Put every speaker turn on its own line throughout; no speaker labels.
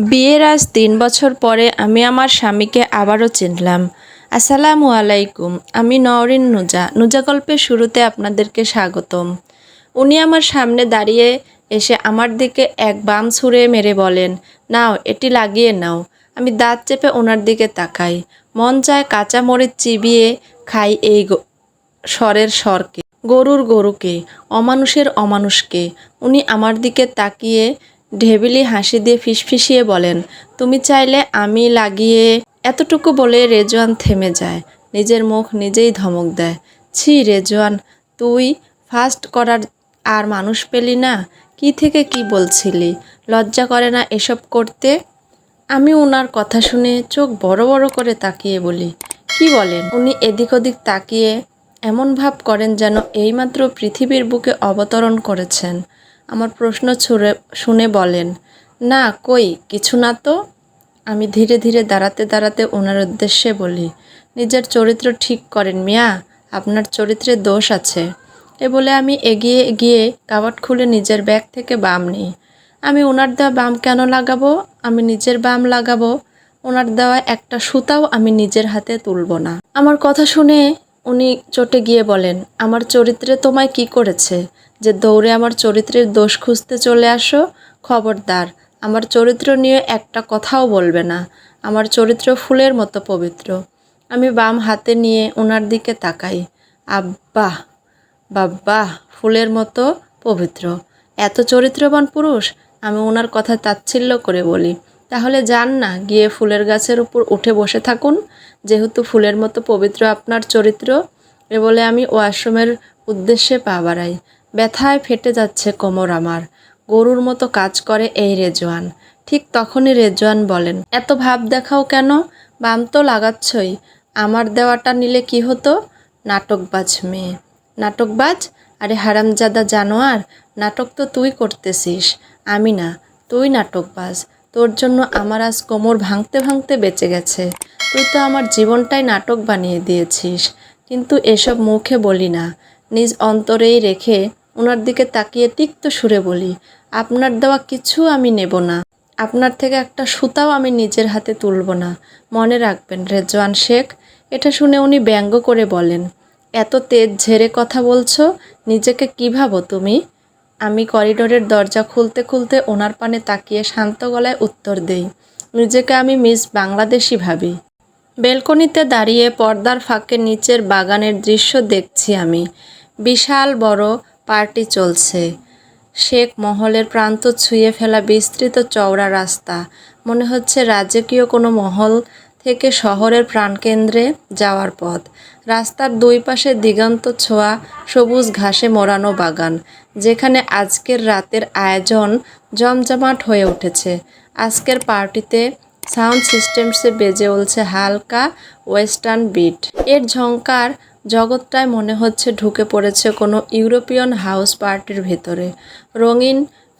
বিয়ের আজ ৩ বছর পরে আমি আমার স্বামীকে আবারও চিনলাম। আসসালামু আলাইকুম। আমি নওরিন নুজা। নুজা গল্পের শুরুতে আপনাদেরকে স্বাগতম। উনি আমার সামনে দাঁড়িয়ে এসে আমার দিকে এক বাম ছুঁড়ে মেরে বলেন, নাও এটি লাগিয়ে নাও। আমি দাঁত চেপে ওনার দিকে তাকাই। মন চায় কাঁচা মরিচ চিবিয়ে খাই এই স্বরকে, গরুর গরুকে, অমানুষের অমানুষকে। উনি আমার দিকে তাকিয়ে ঢেবিলি হাসি দিয়ে ফিসফিসিয়ে বলেন, তুমি চাইলে আমি লাগিয়ে। এতটুকু বলে রেজওয়ান থেমে যায়, নিজের মুখ নিজেই ধমক দেয়। ছি রেজওয়ান, তুই ফার্স্ট করার আর মানুষ পেলি না? কি থেকে কি বলছিলি? লজ্জা করে না এসব করতে? আমি ওনার কথা শুনে চোখ বড় বড় করে তাকিয়ে বলি, কি বলেন? উনি এদিক ওদিক তাকিয়ে এমন ভাব করেন যেন এইমাত্র পৃথিবীর বুকে অবতরণ করেছেন। আমার প্রশ্ন শুনে বলেন, না কই কিছু না তো। আমি ধীরে ধীরে দাঁড়াতে দাঁড়াতে ওনার উদ্দেশ্যে বলি, নিজের চরিত্র ঠিক করেন মিয়া, আপনার চরিত্রে দোষ আছে। এ বলে আমি এগিয়ে গিয়ে কাবাট খুলে নিজের ব্যাগ থেকে বাম নিই। আমি ওনার দেওয়া বাম কেন লাগাবো? আমি নিজের বাম লাগাবো। ওনার দেওয়া একটা সুতাও আমি নিজের হাতে তুলব না। আমার কথা শুনে উনি চটে গিয়ে বলেন, আমার চরিত্রে তোমায় কি করেছে যে দৌড়ে আমার চরিত্রের দোষ খুঁজতে চলে আসো? খবরদার, আমার চরিত্র নিয়ে একটা কথাও বলবে না। আমার চরিত্র ফুলের মতো পবিত্র। আমি বাম হাতে নিয়ে ওনার দিকে তাকাই। আব্বা, বাব্বা, ফুলের মতো পবিত্র, এত চরিত্রবান পুরুষ? আমি ওনার কথা তাচ্ছিল্য করে বলি, তাহলে যান না, গিয়ে ফুলের গাছের উপর উঠে বসে থাকুন, যেহেতু ফুলের মতো পবিত্র আপনার চরিত্র। এ বলে আমি ওয়াশরুমের উদ্দেশ্যে পা বাড়াই। ব্যথায় ফেটে যাচ্ছে কোমর আমার। গরুর মতো কাজ করে এই রেজওয়ান। ঠিক তখনই রেজওয়ান বলেন, এত ভাব দেখাও কেন? বাম তো লাগাচ্ছই, আমার দেওয়াটা নিলে কি হতো? নাটকবাজ মেয়ে। নাটকবাজ? আরে হারামজাদা জানোয়ার, নাটক তো তুই করতেছিস, আমি না। তুই নাটকবাজ। তোর জন্য আমার আজ কোমর ভাঙতে ভাঙতে বেঁচে গেছে। তুই তো আমার জীবনটাই নাটক বানিয়ে দিয়েছিস। কিন্তু এসব মুখে বলি না, নিজ অন্তরেই রেখে ওনার দিকে তাকিয়ে তিক্ত সুরে বলি, আপনার দেওয়া কিছু আমি নেব না। আপনার থেকে একটা সুতাও আমি নিজের হাতে তুলব না। মনে রাখবেন রেজওয়ান শেখ। এটা শুনে উনি ব্যঙ্গ করে বলেন, এত তেজ ঝেড়ে কথা বলছো, নিজেকে কী ভাবো তুমি? আমি করিডোরের দরজা খুলতে খুলতে ওনার পানে তাকিয়ে শান্ত গলায় উত্তর দেই, নিজেকে আমি মিস বাংলাদেশি ভাবি। বেলকনিতে দাঁড়িয়ে পর্দার ফাঁকে নিচের বাগানের দৃশ্য দেখছি আমি। বিশাল বড় পার্টি চলছে। শেখ মহলের প্রান্ত ছুঁয়ে ফেলা বিস্তৃত চওড়া রাস্তা। মনে হচ্ছে রাজকীয় কোনো মহল থেকে শহরের প্রাণকেন্দ্রে যাওয়ার পথ। রাস্তার দুই পাশে দিগন্ত ছোঁয়া সবুজ ঘাসে মোড়ানো বাগান, যেখানে আজকের রাতের আয়োজন জমজমাট হয়ে উঠেছে। আজকের পার্টিতে সাউন্ড সিস্টেমসে বেজে উঠছে হালকা ওয়েস্টার্ন বিট। এর ঝংকার জগৎটায় মনে হচ্ছে ঢুকে পড়েছে কোনো ইউরোপিয়ান হাউস পার্টির ভেতরে। রঙিন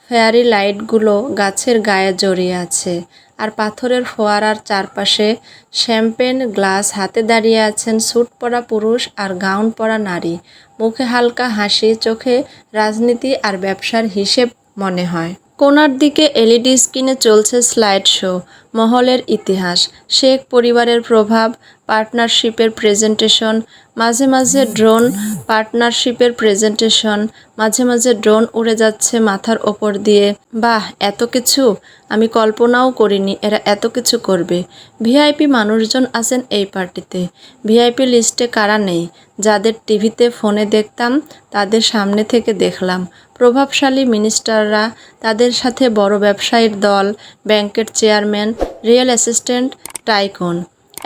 ফেয়ারি লাইটগুলো গাছের গায়ে জড়িয়ে আছে, আর পাথরের ফোয়ারার চারপাশে শ্যাম্পেন গ্লাস হাতে দাঁড়িয়ে আছেন স্যুট পরা পুরুষ আর গাউন পরা নারী। মুখে হালকা হাসি, চোখে রাজনীতি আর ব্যবসার হিসেব মনে হয়। কোণার দিকে এলইডি স্ক্রিনে চলছে স্লাইড শো, মহলের ইতিহাস, শেখ পরিবারের প্রভাব, পার্টনারশিপের প্রেজেন্টেশন, মাঝে মাঝে ড্রোন পার্টনারশিপের প্রেজেন্টেশন, মাঝে মাঝে ড্রোন উড়ে যাচ্ছে মাথার ওপর দিয়ে। বাহ, এত কিছু! আমি কল্পনাও করিনি এরা এত কিছু করবে। ভিআইপি মানুষজন আছেন এই পার্টিতে। ভিআইপি লিস্টে কারা নেই? যাদের টিভিতে ফোনে দেখতাম তাদের সামনে থেকে দেখলাম। প্রভাবশালী মিনিস্টাররা, তাদের সাথে বড় ব্যবসায়ীর দল, ব্যাংকের চেয়ারম্যান, রিয়েল অ্যাসিস্ট্যান্ট, টাইকুন।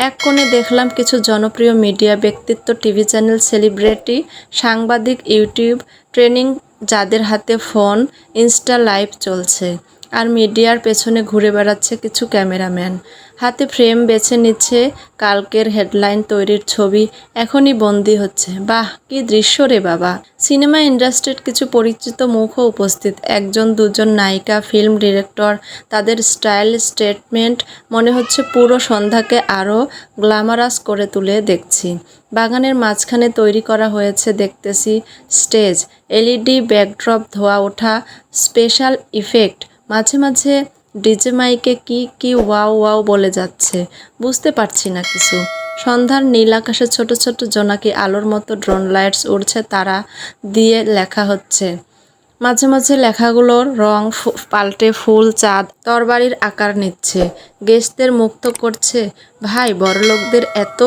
এক কোণে দেখলাম কিছু জনপ্রিয় মিডিয়া ব্যক্তিত্ব, টিভি চ্যানেল, সেলিব্রিটি, সাংবাদিক, ইউটিউব ট্রেনিং, যাদের হাতে ফোন, ইনস্টা লাইভ চলছে। আর মিডিয়ার পেছনে ঘুরে বেড়াচ্ছে কিছু ক্যামেরাম্যান, হাতে ফ্রেম বেছে নিচ্ছে কালকের হেডলাইন তৈরির ছবি এখনই বন্দি হচ্ছে। বাহ, কি দৃশ্য রে বাবা! সিনেমা ইন্ডাস্ট্রির কিছু পরিচিত মুখও উপস্থিত, একজন দুজন নায়িকা, ফিল্ম ডিরেক্টর। তাদের স্টাইল স্টেটমেন্ট মনে হচ্ছে পুরো সন্ধ্যাকে আরও গ্ল্যামারাস করে তুলে দেখছি। বাগানের মাঝখানে তৈরি করা হয়েছে দেখতেছি স্টেজ, এলইডি ব্যাকড্রপ, ধোয়া ওঠা স্পেশাল ইফেক্ট, মাঝে মাঝে ডিজে মাইকে কি কি ওয়াও ওয়াও বলে যাচ্ছে, বুঝতে পারছি না কিছু। সন্ধ্যার নীল আকাশে ছোট ছোট জোনাকি আলোর মতো ড্রোন লাইটস উড়ছে, তারা দিয়ে লেখা হচ্ছে। মাঝে মাঝে লেখাগুলোর রং পাল্টে ফুল, চাঁদ, তরবারির আকার নিচ্ছে, গেস্টদের মুক্ত করছে। ভাই, বড়লোকদের এত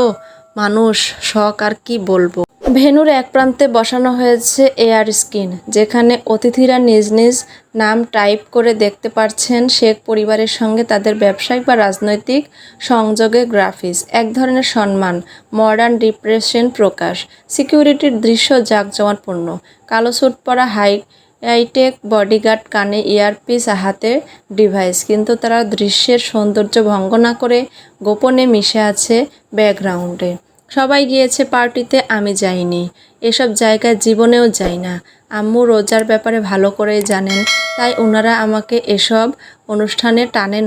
মানুষ শখ, আর কি বলবো। ভেন্যুর এক প্রান্তে বসানো হয়েছে এয়ার স্ক্রিন, যেখানে অতিথিরা নিজ নিজ নাম টাইপ করে দেখতে পারছেন শেখ পরিবারের সঙ্গে তাদের ব্যবসায়িক বা রাজনৈতিক সংযোগে। গ্রাফিক্স এক ধরনের সম্মান, মডার্ন ডিপ্রেশন প্রকাশ। সিকিউরিটির দৃশ্য জাঁকজমকপূর্ণ, কালো স্যুট পরা হাইটেক বডিগার্ড, কানে ইয়ারপিস, হাতে ডিভাইস, কিন্তু তারা দৃশ্যের সৌন্দর্য ভঙ্গ না করে গোপনে মিশে আছে ব্যাকগ্রাউন্ডে। সবাই গিয়েছে পার্টিতে, আমি যাইনি। এসব জায়গায় জীবনেও যাই না। আম্মু রোজার ব্যাপারে ভালো করেই জানেন, তাই ওনারা আমাকে এসব অনুষ্ঠানে টানেন।